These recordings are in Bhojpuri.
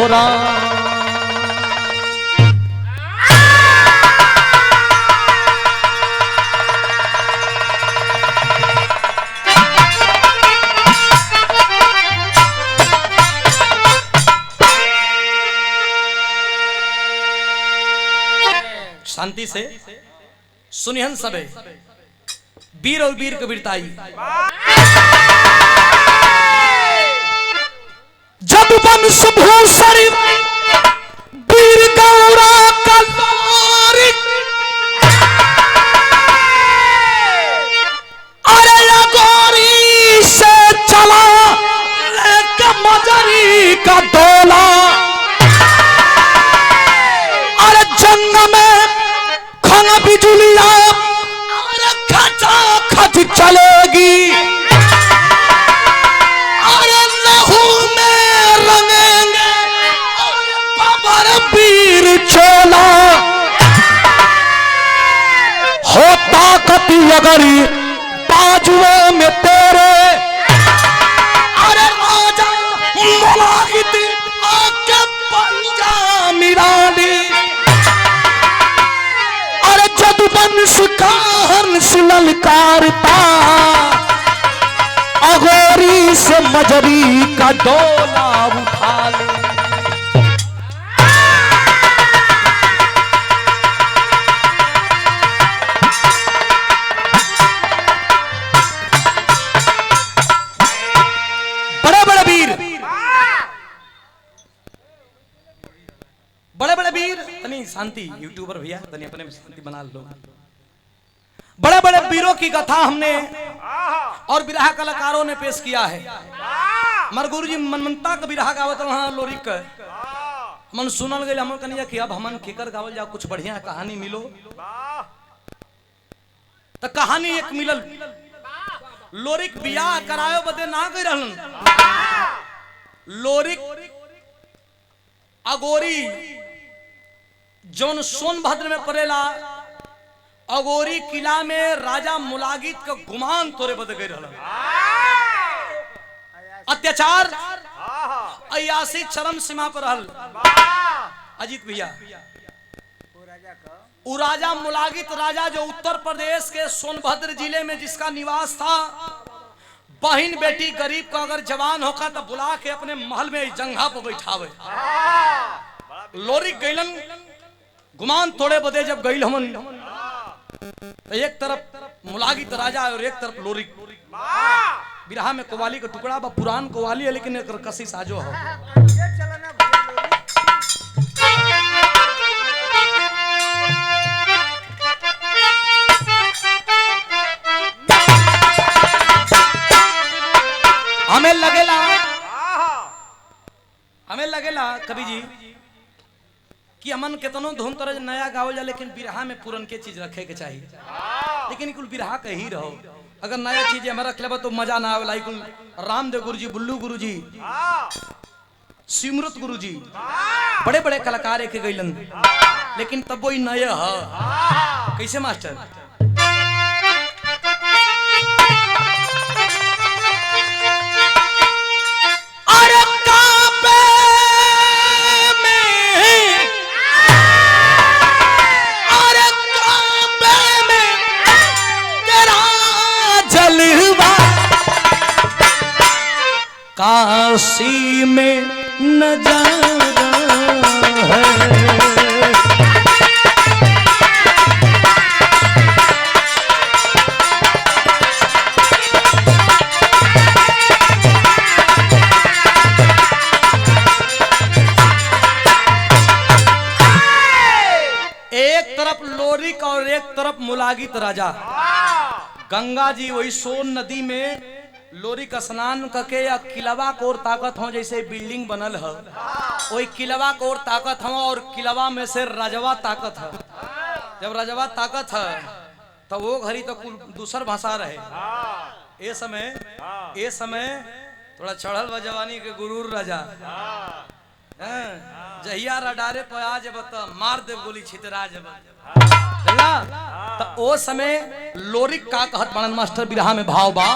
राम। शांति से सुनिहन सबे वीर और वीर के वीरताई। जब वंश भूषण वीर गौरा कलवारी, अरे अगोरी से चला लेके मजरी का डोला, अरे जंग में खन बिजुलिया अरे खचा खच चलेगी, अरे लहू में रंगेंगे अरे बाबर वीर चोला। हो ताकत अगरी बाजुओं में तेरे, अरे राजा मुलाहित आके पंजा मिरानी, अरे जदुवंश का हंस ललकारता, अघोरी से मजरी का डोला उठा ले। बड़े बड़े वीर तनी शांति, यूट्यूबर भैया तनी अपने शांति बना लो। बड़े बड़े वीरों की कथा हमने और बिरहा कलाकारों ने पेश किया है। हमारे गुरु जी मनमंता का बिरहा गावत लोरी का मन सुनल गए, हम कनिया कि अब हमन केकर गावल जाओ, कुछ बढ़िया कहानी मिलो। तो कहानी एक मिलल, लोरिक बियाह करायो बदे ना गई रहलन। लोरिक अगोरी जौन सोनभद्र में पड़ेला, अगोरी किला में राजा मुलागित का गुमान तोरे बद गई रहल। अत्याचार अयासी चरम सीमा पर रहल। अजीत भैया वो राजा मुलागित राजा जो उत्तर प्रदेश के सोनभद्र जिले में जिसका निवास था, बहन बेटी गरीब का अगर जवान होगा तो बुला के अपने महल में जंघा पर बैठावे। लोरिक गैलन गुमान तोड़े बदे जब गईल हमन, तो एक तरफ मुलागित राजा और एक तरफ लोरिक। बिरहा में कोवाली का टुकड़ा बा, पुरान कोवाली है लेकिन एक कसी साजो है। हमें लगेला कवि जी कि अमन केतनो धुन तरह नया गावल जा, लेकिन बिरहा में पुरन के चीज रखे के चाहिए। लेकिन कुल बिरहा का ही रहो, अगर नया चीज हमारा रख लेबा तो मजा ना आवेला। कुल रामदेव गुरु जी, बुल्लू गुरु जी, सिमरत गुरु जी, बड़े बड़े कलाकार एक गईलन, लेकिन तब वो नया है। कैसे मास्टर? काशी में नजारा है, एक तरफ लोरिक और एक तरफ मुलागित राजा। गंगा जी वही सोन नदी में लोरी का स्नान करके या किलवा को और ताकत हो, जैसे बिल्डिंग बनल है वही किलवा को और ताकत हो, और किलवा में से राजवा ताकत है। जब राजवा ताकत है तो वो घड़ी तो दूसर भाषा रहे। ये समय थोड़ा चढ़ल बा जवानी के गुरूर राजा, जहिया रडारे पे आ जब तो मार दे गोली छितरा जब। तो ओ समय लोरिक का कहत बनन मास्टर बिरहा में भाव बा,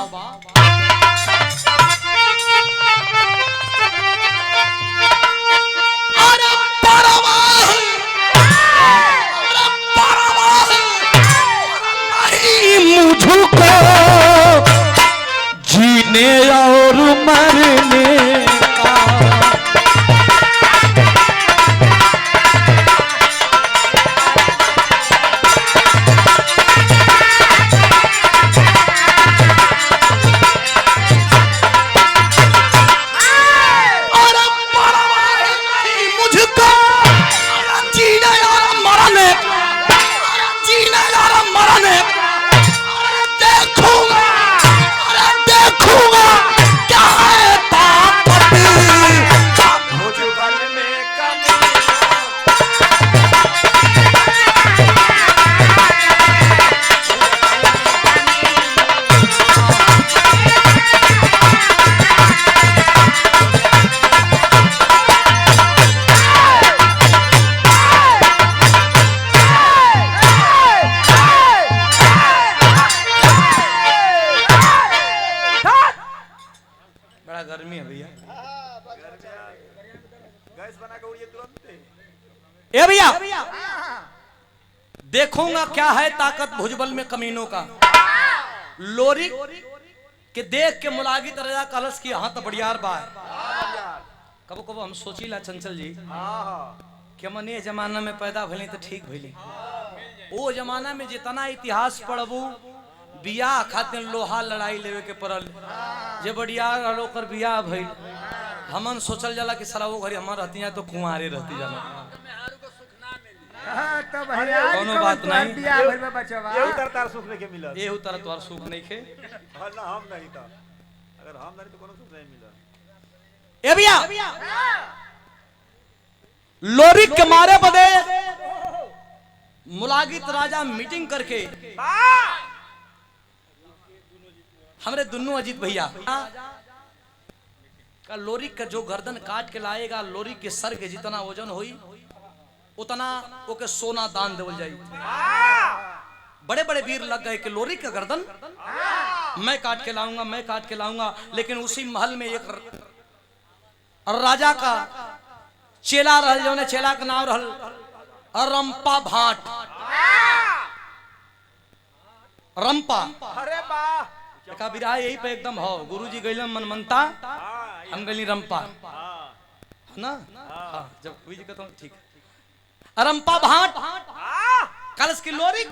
भैया। गैस बना के उड़िए तुरंत। ए भैया देखूंगा क्या है ताकत भुजबल में कमीनों का। लोरी के देख के मुलागी तरह कलश की हाँ तो बढ़ियार बार। कबो कबो हम सोचीला चंचल जी कि मन ये जमाना में पैदा भली तो ठीक भली। वो जमाना में जितना इतिहास पढ़बू बियाह खातिर लोहा लड़ाई लेवे के पड़ल। जे बढ़ियार होकर बियाह भइल हमन सोचल जाला कि साला वो घरी हमर रहती तो कुंवारे रहती जाला। तो भैया कोनो बात नहीं। बियाह भइल में बचवा ये उतर तार सुख लेके मिलत। ये उतर तोर सुख नहीं खे। हां ना हम नहीं था। अगर हम नहीं तो कोनो सुख नहीं मिलत। ए भैया लोरी के मारे बदे मुलागित राजा मीटिंग करके हमरे दोनों अजीत भैया का लोरी का जो गर्दन काट के लाएगा लोरी के सर के जितना वजन होई उतना ओके सोना दान देवल जाई। बड़े बड़े वीर लग गए कि लोरी का गर्दन मैं काट के लाऊंगा मैं काट के लाऊंगा। लेकिन उसी महल में एक राजा का चेला रहल जो ने चेला का नाम रहल रंपा भाट। रंपा अरे वाह का बिराह यही पे एकदम हो। गुरुजी गइल मनमनता हम गइली रंपा है ना। हाँ जब कोई जी कहता हूँ ठीक है। रंपा भाट कलश की लोरी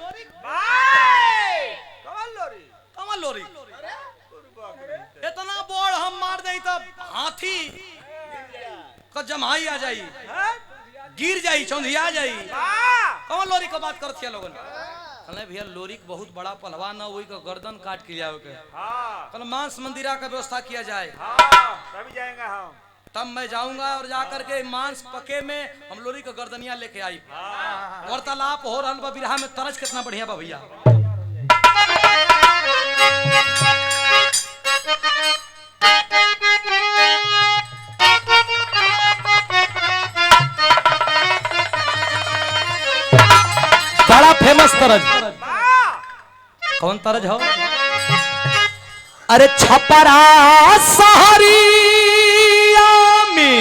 कमल लोरी इतना बोल हम मार दे तब हाथी का जमाई आ जाई गिर जाई चौंधिया जाई। कमल लोरी का बात करत लोगन कहले भैया लोरी बहुत बड़ा पहलवान ना वही का गर्दन काट के लिया के कल मांस मंदिरा का व्यवस्था किया जाए तभी जाएंगे हम। तब मैं जाऊंगा और जाकर के मांस पके में हम लोरी का गर्दनिया लेके आई। वार्तालाप हो रहा बा बिरहा में तरज कितना बढ़िया बा भैया। बड़ा फेमस तरज कौन तरज हो। अरे छपरा सहरिया में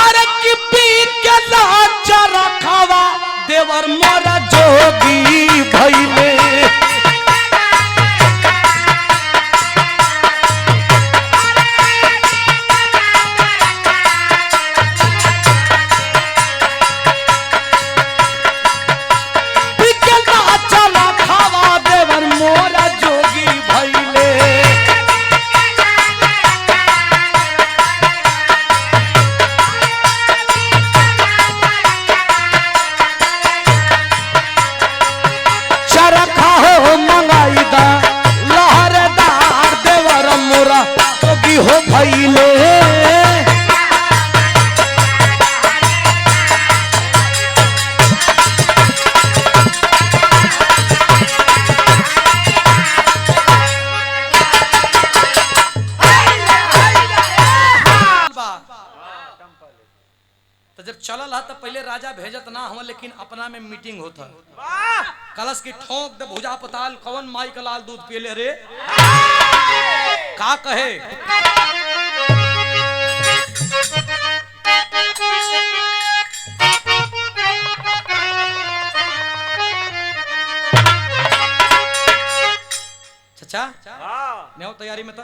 अरे की पी के लाचा रखावा देवर मोरा जोगी भइले। हो भइले तो जब चलल तो पहले राजा भेजत ना हम लेकिन अपना में मीटिंग होता। कलश की ठोक दे भुजा पताल कवन माई का लाल दूध पियले रे का कहे। चचा नहीं हो तैयारी में तो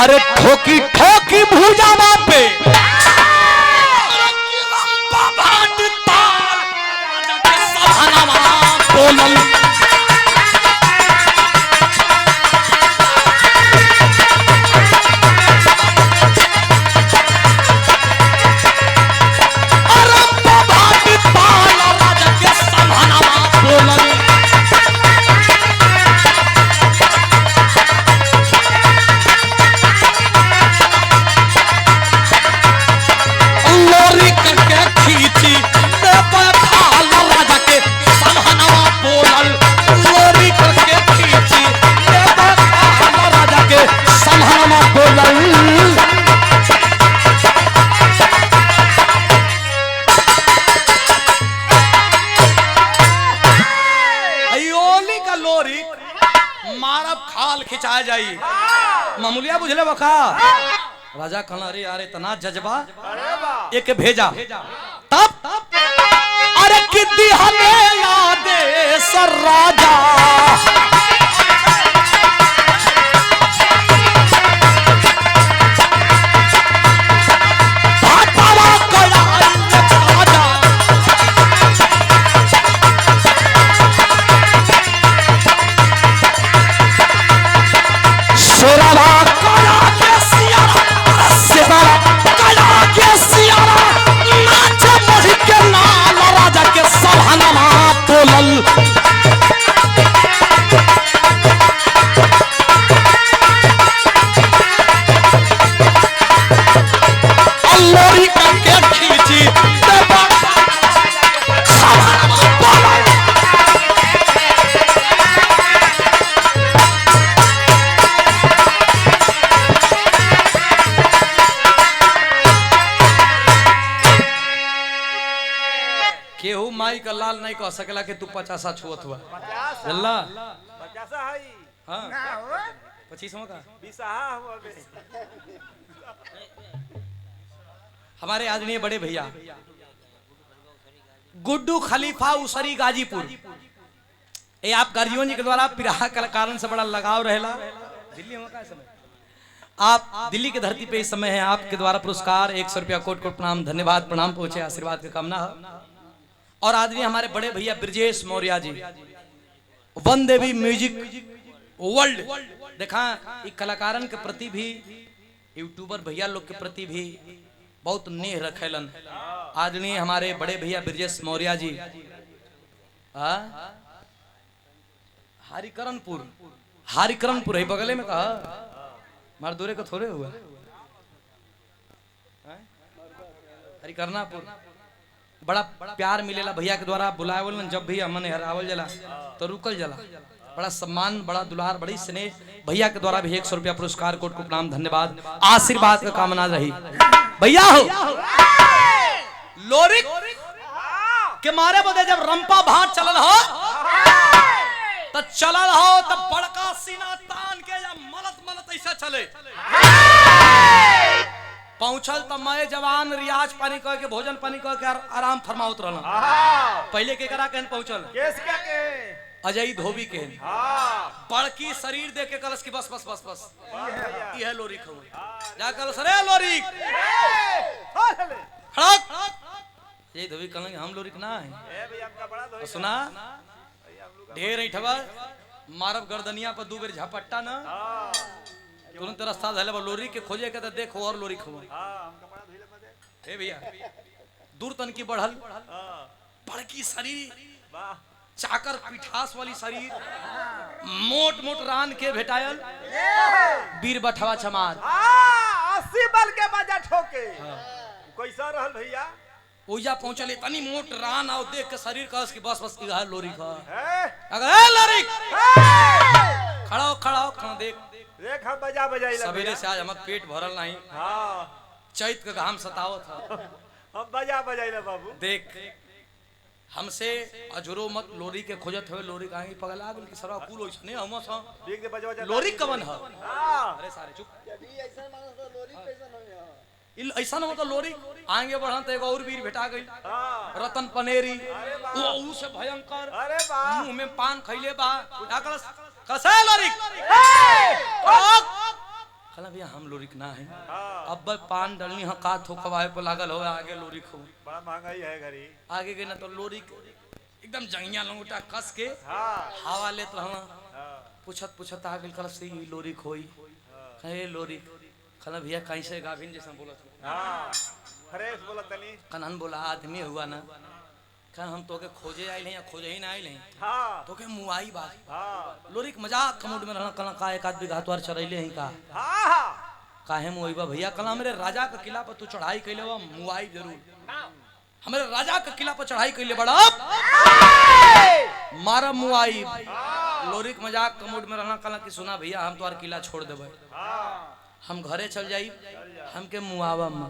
अरे ठोकी ठोकी भुजा पे बोलल मारब खाल खिंचा जाई मामूलिया बुझले बका राजा कहला अरे यार इतना जज्बा एक भेजा तब अरे किद्दी हमें याद सर राजा केहू माई का लाल नहीं कह सकेला कि तू 50 छुअत हुआ जल्ला 50 है हां 25 का 20 हुआ बे हमारे आदरणीय बड़े भैया गुड्डू खलीफा उसरी गाजीपुर ये आप गर्जियों जी के द्वारा पिराहा कलाकारों से बड़ा लगाव रहेला दिल्ली में का समय आप दिल्ली की धरती पे इस समय है आपके द्वारा पुरस्कार 100 रुपया कोट कोट प्रणाम धन्यवाद प्रणाम पहुंचे आशीर्वाद की कामना है और आदमी हमारे बड़े भैया ब्रजेश मौर्य जी वन देवी म्यूजिक वर्ल्ड देखा कलाकारन के प्रति भी यूट्यूबर भैया लोग के प्रति भी बहुत नेह रखेलन आदरणीय हमारे बड़े भैया ब्रजेश मौर्य जी हरिकरणपुर है बगले में कहा मार दूरे को थोड़े हुआ हरिकरनापुर बड़ा प्यार मिलेला भैया के द्वारा बुलावल जब भी हमने हरावल जला तो रुकल जला बड़ा सम्मान बड़ा दुलार बड़ी स्नेह भैया के द्वारा भी 100 रुपया पुरस्कार कोट को प्रणाम धन्यवाद आशीर्वाद का कामना रही भैया हो लोरिक के मारे बदे जब रंपा भाट चलल हो तो चलल हो तो बड़का सीना तान के या मलत ऐसा चले पहुंचल तो मैं जवान रियाज पानी कह के भोजन पानी कह के आराम फरमाउत रहना पहले के करा कहन पहुंचल अजय धोबी के बड़की शरीर देख के कलश की बस बस बस बस यह लोरी खो जा कलश अरे लोरी अजय धोबी कहल हम लोरी ना है सुना ढेर ऐठवा मारब गर्दनिया पर 2 बेर झपट्टा ना तुरंत रास्ता धले लोरी के खोजे के तो देखो और लोरी खो ए भैया दूर तन की बढ़ल बड़की शरीर चाकर पिठास वाली शरीर मोट मोट रान के भेटायल वीर बठवा चमार 80 बल के बाजा ठोके कैसा रहल भैया ओजा पहुंचले तनी मोट रान आओ देख के शरीर कस की बस बस इहा लोरी खा अगर ए लोरी खड़ा हो देख हम बजा बजाई सवेरे से आज हमर पेट भरल नहीं हां चैत का घाम सतावत था हम बजा बजाइला बाबू देख हमसे अजरो मत लोरी के खोजत हुए लोरी कहां पगला गेल कि सरा कुल होइछने हम सा देख दे बजा बजा लोरी कवन ह हां अरे सारे चुप यदि ऐसा मानो तो लोरी कैसन हो ऐसा न हो तो लोरी आगे बढ़न तो एगो और वीर भेटा गई हां रतन पनेरी वो ऊ से भयंकर अरे वाह मुंह में पान खइले बा कसे लोरी खला भैया हम लोरिक ना है अब पान डलनी ह का थोकवाए पे लागल हो आगे लोरी खो बड़ा महंगाई है घरी आगे के ना तो लोरी एकदम जंगिया लंगोटा कस के हां हवा लेत रहना पूछत आ गेल कल से लोरी खोई हे लोरी खला भैया कहीं से गाभिन जैसा बोलत हां फ्रेश बोलत तनी कनन बोला आदमी हुआ ना कन हम तोके खोजे आइल हैं या खोजे ही ना आइल हैं हां तोके मुआई बात हां लोरिक मजाक कमोड में रहना कला का एक आदमी घातवार चरैले हैं का हां काहे मुआईबा भैया कला मेरे राजा का किला पर तू चढ़ाई कैले बा मुआई जरूर हमारे राजा का किला पर चढ़ाई कैले बड़ा मारा मुआई लोरिक मजाक कमोड में रहना कला कि सुना भैया हम तुम्हारा किला छोड़ देबे हम घरे चल जाई हमके मुआवा में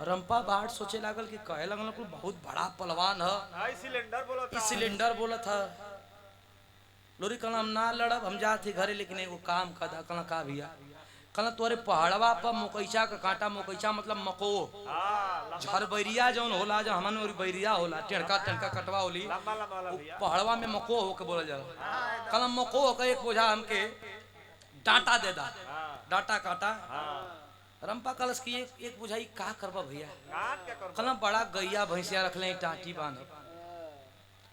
रंपा बाट सोचे लागल कि कहे लगल कोई बहुत बड़ा पहलवान है सिलेंडर बोलत इस सिलेंडर बोलत है लोरी कहला हम ना लड़ब, हम जाते घरे, लेकिन एगो काम कदा। कहला का भैया? कहला तोरे पहाड़वा पर मोकैचा का कांटा, मोकैचा मतलब मको, झरबैरिया जौन होला, जो हमन और बैरिया होला, टेढ़का टेढ़का कटवा होली, पहाड़वा में मको होके बोला जाला। कहला मको होके एक बोझा हमके डांटा दे दा, डांटा काटा। रंपा कलश की एक बुझाई का करबा भैया? कहला बड़ा गैया भैंसिया रखले टाटी बांध।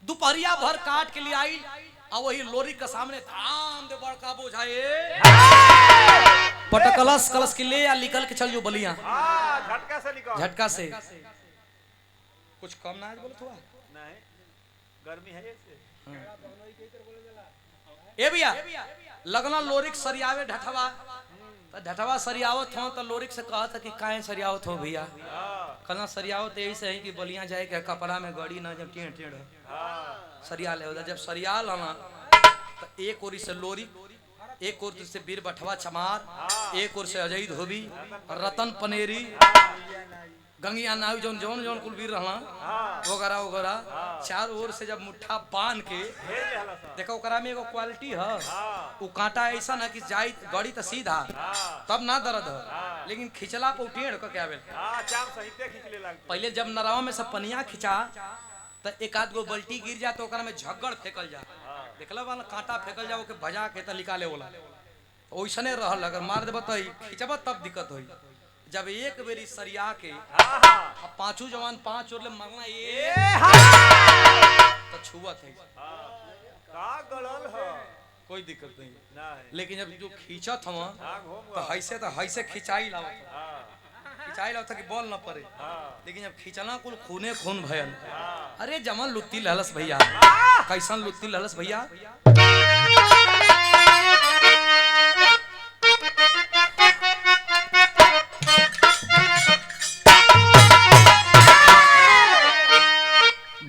दोपहरिया भर काट के लिए आई, और वही लोरी के सामने धाम दे बड़का बोझाए पटकलस कलश के ले या निकल के चल जो बलिया। झटका से निकल, झटका से कुछ कम ना बोले थोड़ा नहीं, गर्मी है ऐसे। ए भैया लगना लोरिक सरियावे ढठवा, तो ढठवा सरियावत हो तो लोरिक से कहा था कि काहे सरियावत हो भैया? कहना सरियावत यही से है कि बलिया जाए के कपड़ा में गड़ी ना, जब टेढ़ टेढ़ सरिया ले होता। जब सरिया लाना तो एक ओर से लोरी, एक ओर से बीर बठवा चमार, एक ओर से अजय धोबी, रतन पनेरी, गंगिया नाव जौन जौन जौन कुल वीर रहला वगैरह वगैरह, चार ओर से जब मुट्ठा बांध के देखो ओकरा में एगो क्वालिटी है, वो कांटा ऐसा ना कि जाई गड़ी तो सीधा तब ना दर्द है, लेकिन खिंचला पे टेढ़ का क्या बेल। पहले जब नरावा में सब पनिया खिंचा तो एक आध गो बल्टी गिर जा तो ओकरा में झगड़ फेंकल जा, देखला वाला कांटा फेंकल जा, ओके भजा के त निकाले वाला ओइसने रहल। अगर मार देबा त खिंचबा तब दिक्कत होई। जब एक बेरी सरिया के अब पांचों जवान पांच ओर ले मरना ये तो छुवत है का गड़ल है, कोई दिक्कत नहीं। लेकिन जब जो खींचत हम तो हैसे खिंचाई लावत कि बॉल ना पड़े, लेकिन जब खींचना कुल खूने खून भयल। अरे जमन लुत्ती लहलस भैया, कैसन लुत्ती लहलस भैया।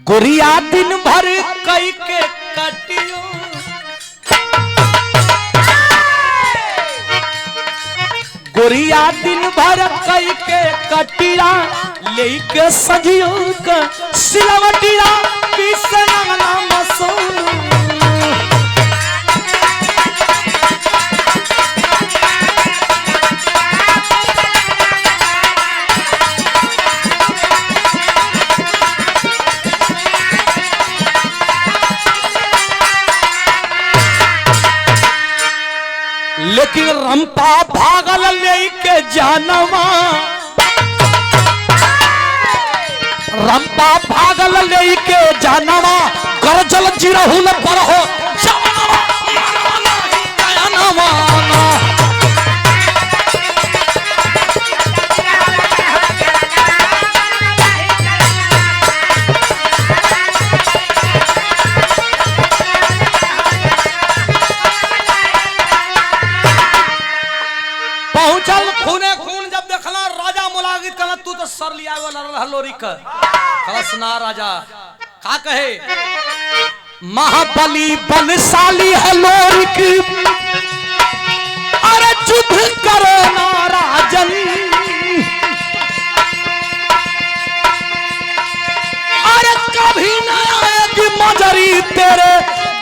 गुरिया दिन भर कई के कटियो, गुरिया दिन भर कई के कटिया, लेके सजियो का सिलवटिया पिसना मसूर। लेकिन रंपा भागल लेके जानवा, रंपा भागल लेके जानवा, गरजल जिरहुल पर हो पहुंचल खूने खून। जब देखला राजा मुलागित कहला तू तो सर लिया वाला लोरी का कलश ना राजा का कहे, महाबली बलशाली है लोरी की, अरे युद्ध करो ना राजन, अरे कभी ना आएगी मजरी तेरे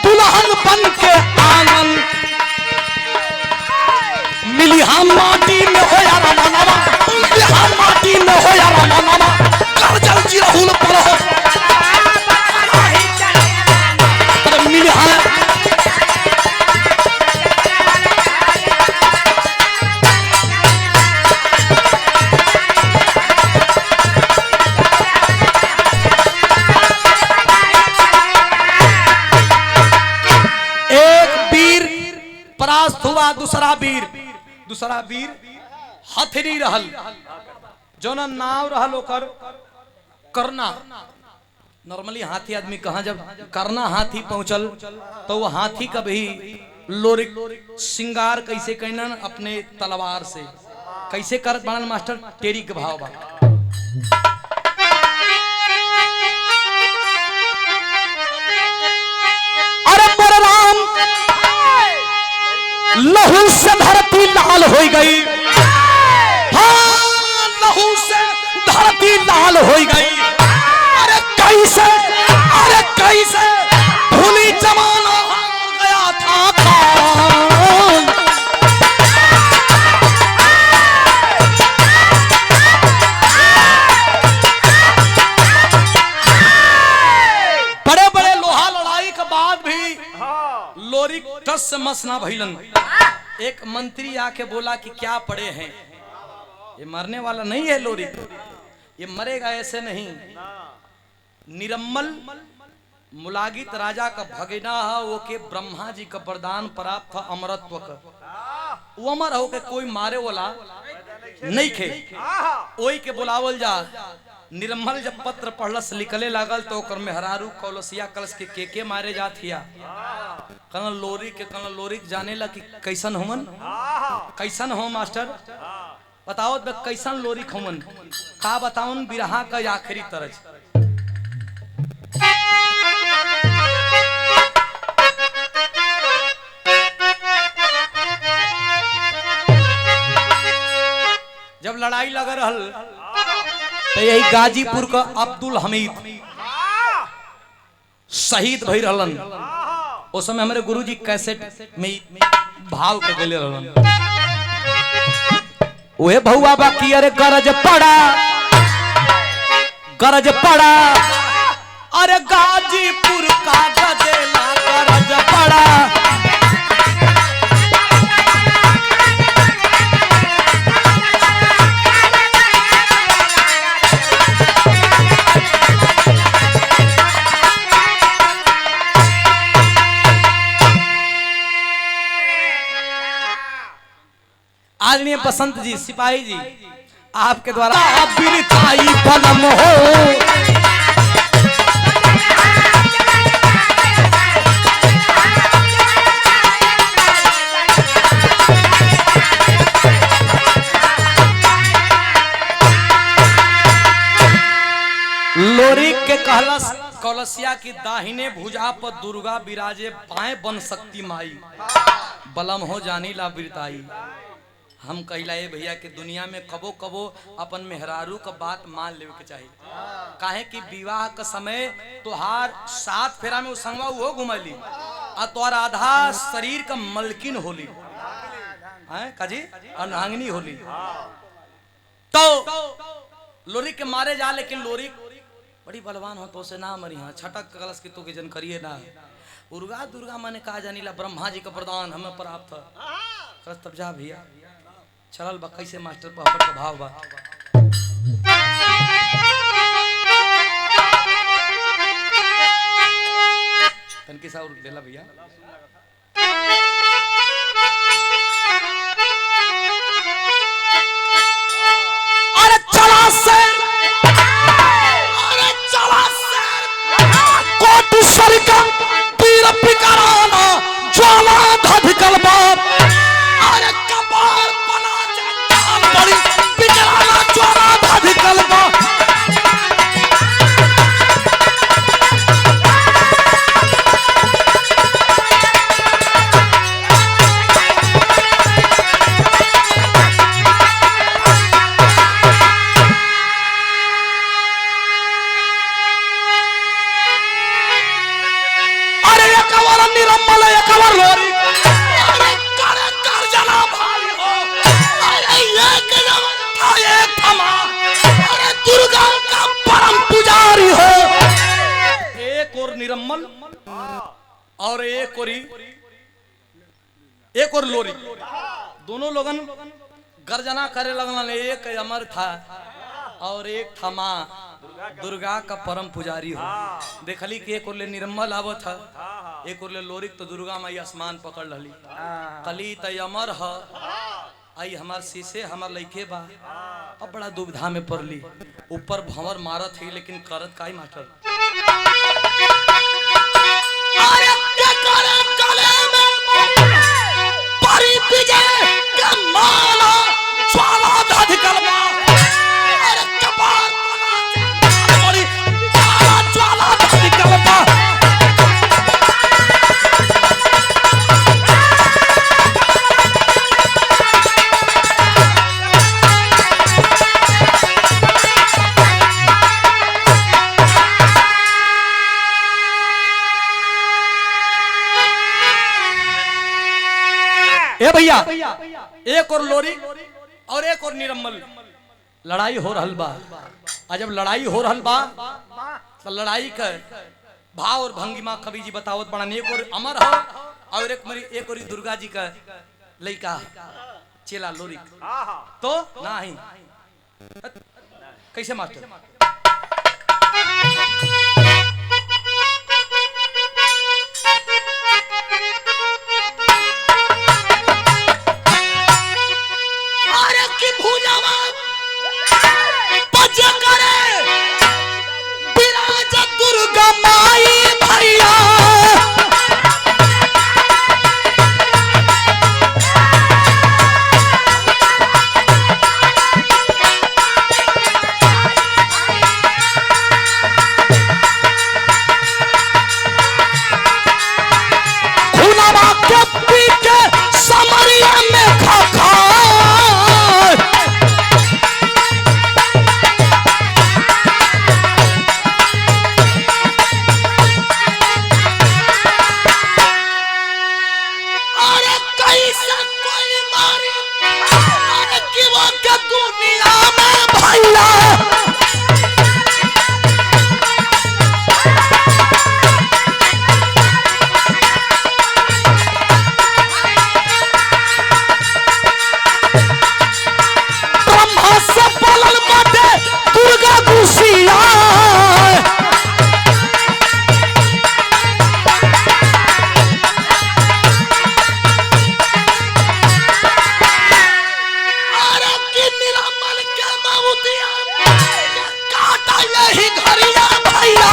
दुल्हन बन के आंगन। मिली हम माटी में हो या रामानामा, मिली हम माटी में हो या रामानामा, गरजल जिरहुल पर हो मिली हम। एक वीर परास्त हुआ, दूसरा वीर हथरी रहल, जोना नाव रहल ओकर करना। नॉर्मली हाथी आदमी कहाँ जब करना हाथी पहुंचल तो वो हाथी का भी लोरिक श्रृंगार कैसे कहना अपने तलवार से कैसे करत बनल मास्टर, टेरी के भाव बा। अरे बलराम लहू से धरती लाल हो गई, हाँ लहू से धरती लाल हो गई। अरे कैसे भूली जमाना गया लोरी टस से मस ना भइलन। एक मंत्री आके बोला कि क्या पड़े हैं, ये मरने वाला नहीं है लोरी, ये मरेगा ऐसे नहीं। निरम्मल मुलागित राजा का भगना है, वो के ब्रह्मा जी का वरदान प्राप्त था अमरत्व का, वो अमर हो के कोई मारे वाला नहीं खे। ओई के बुलावल जा। निर्मल जब पत्र पढ़लस निकले लागल तो ओकर मेहरारू कौलसिया कलश के मारे जाथिया। कन लोरी के जाने ला कि कैसन होमन, कैसन हो मास्टर बताओ कैसन लोरी होमन, का बताऊन बिरहा का आखिरी तरज। जब लड़ाई लग रहल तो यही गाजीपुर का अब्दुल हमीद शहीद भई रहलन। उस समय हमारे गुरुजी कैसेट में भाव के गले रहलन। ओए भौवा बाकी अरे गरज पड़ा अरे गाजीपुर का गदेला गरज पड़ा। आदरणीय बसंत जी सिपाही जी आपके द्वारा बिरताई बलम हो। लोरी के कहलस कौलसिया की दाहिने भुजा पर दुर्गा विराजे, बाएं बन सकती माई, बलम हो जानी ला बिरताई। हम कहलाए भैया कि दुनिया में कबो कबो अपन मेहरारू का बात मान लेवे के चाहिए। काहे कि विवाह का समय तोहार 7 फेरा में संगवा वो घुमली और तोहार आधा शरीर का मलकिन होली हैं काजी अनहांगनी होली। तो लोरी के मारे जा, लेकिन लोरी बड़ी बलवान हो तो से ना मरी। हाँ छटक कलश की तो के जन करिए ना। दुर्गा दुर्गा माने कहा जानीला ब्रह्मा जी का वरदान हमें प्राप्त था। तब जा भैया चलल बा कैसे मास्टर पर का भाव बा। तनकी सा देला भैया। अरे चला से कोट सरका पीर पिकराना ज्वाला धधकल बाप। अरे कपार निरम्मल और एक और लोरी, दोनों लोगन गर्जना करे लगन। एक अमर था और एक था माँ दुर्गा का परम पुजारी हो। देखली कि एक और ले निरम्मल आवत था, एक और ले लोरी तो दुर्गा माई आसमान पकड़ लली। कली तय अमर है आई हमार शीशे हमार लइके बा। अब बड़ा दुविधा में पड़ली। ऊपर भंवर मारत है लेकिन करत काई मास्टर। ए भैया एक और लोरी और एक और निरम्मल लड़ाई हो रहल बा। जब लड़ाई हो रहल बा तो लड़ाई का भाव और भंगिमा कवि जी बतावत बड़ा। एक और अमर हो और एक और दुर्गा जी का लड़का चेला लोरी आहा तो नहीं कैसे मास्टर अरे की भूजावा बच करे विराज दुर्गा माई भैया समरिया में खा खा अरे कैसा कोई मारी अरे कि वो के दुनिया में भैया दुर्गा गुसिया अरे कि निरामल के माउतिया काटा यही घरिया भैया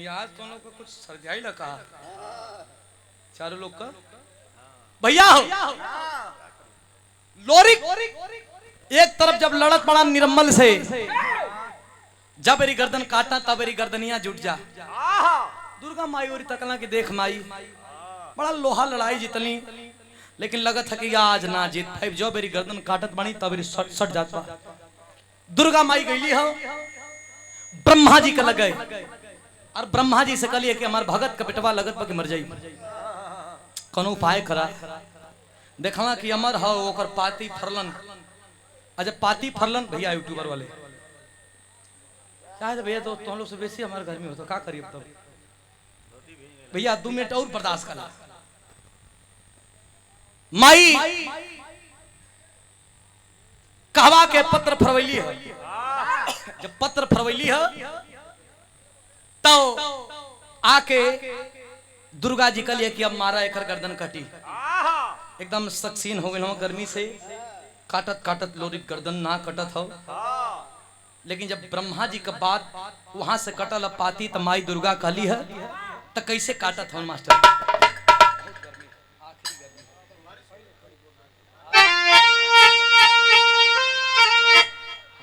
सरजाई लगा चारों लोग का भैया हो लोरी एक तरफ जब लड़त पड़ा निर्मल से जब मेरी गर्दन काटा तब मेरी गर्दनियां जुट जा दुर्गा माई और तकला की देख माई बड़ा लोहा लड़ाई जितनी लेकिन लगत है कि आज ना जीत भाई जो मेरी गर्दन काटत बनी तब मेरी सट जाता दुर्गा माई गईली हो ब्रह्मा जी का लग गए और ब्रह्मा जी से कलिए कि हमार भगत का बेटवा लगत पर मर जाई कोनो उपाय करा देखला कि अमर हो ओकर पाती फरलन अच्छा पाती फरलन भैया यूट्यूबर वाले शायद भैया तो तुम लोग से बेसी हमारे घर में होता क्या करिए तब भैया 2 मिनट और बर्दाश्त करा माई कहवा के पत्र फरवैली है जब पत्र फरवैली है तो आके दुर्गा जी कलिए कि अब मारा एकर गर्दन कटी एकदम सक्सीन हो गए गर्मी से काटत काटत लोरी गर्दन ना कटत हो लेकिन जब ब्रह्मा जी का बात वहां से कटल पाती तो माई दुर्गा कहली है तो कैसे काटत हो मास्टर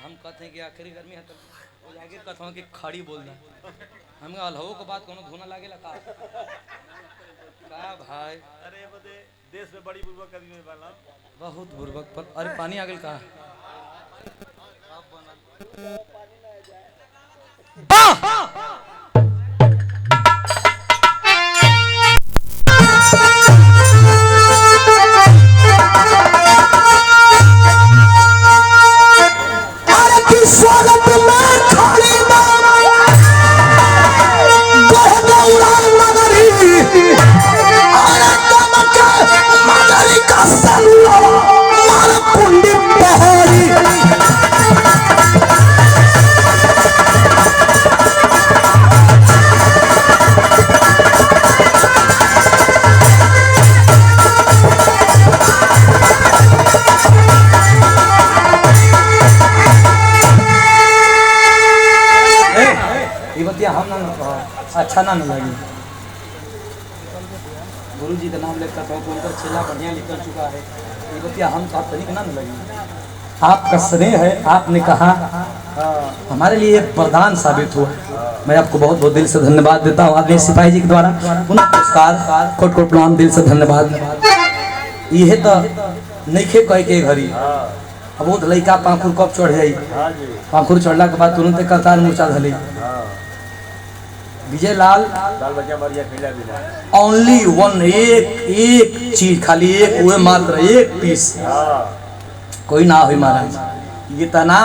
हम कहते हैं कि आखिरी गर्मी है तो आगे कहता हूँ कि खड़ी बोलना हम अलहो को बात कोनो धोना लागेला का भाई अरे बदे देश में बड़ी बुर्बक कभी में वाला बहुत बुर्बक पर अरे पानी आ गेल का अच्छा ना लगे। गुरु जी का नाम लेकर तो उनका चेला बढ़िया निकल चुका है, ये बतिया हम तो तरीके ना लगे। आपका स्नेह है, आपने कहा हमारे लिए एक वरदान साबित हुआ। मैं आपको बहुत बहुत दिल से धन्यवाद देता हूँ। आदरणीय सिपाही जी के द्वारा पुनः पुरस्कार, कोट कोट प्रणाम, दिल से धन्यवाद। ये तो नहीं खे कह के घड़ी अब वो लड़का पाखुर कब चढ़ जाई, पाखुर चढ़ला के बाद तुरंत कतार मूर्छा धली। विजय लाल ओनली वन, एक चीज, खाली एक, वो मात्र एक पीस, कोई ना हुई महाराज। ये तना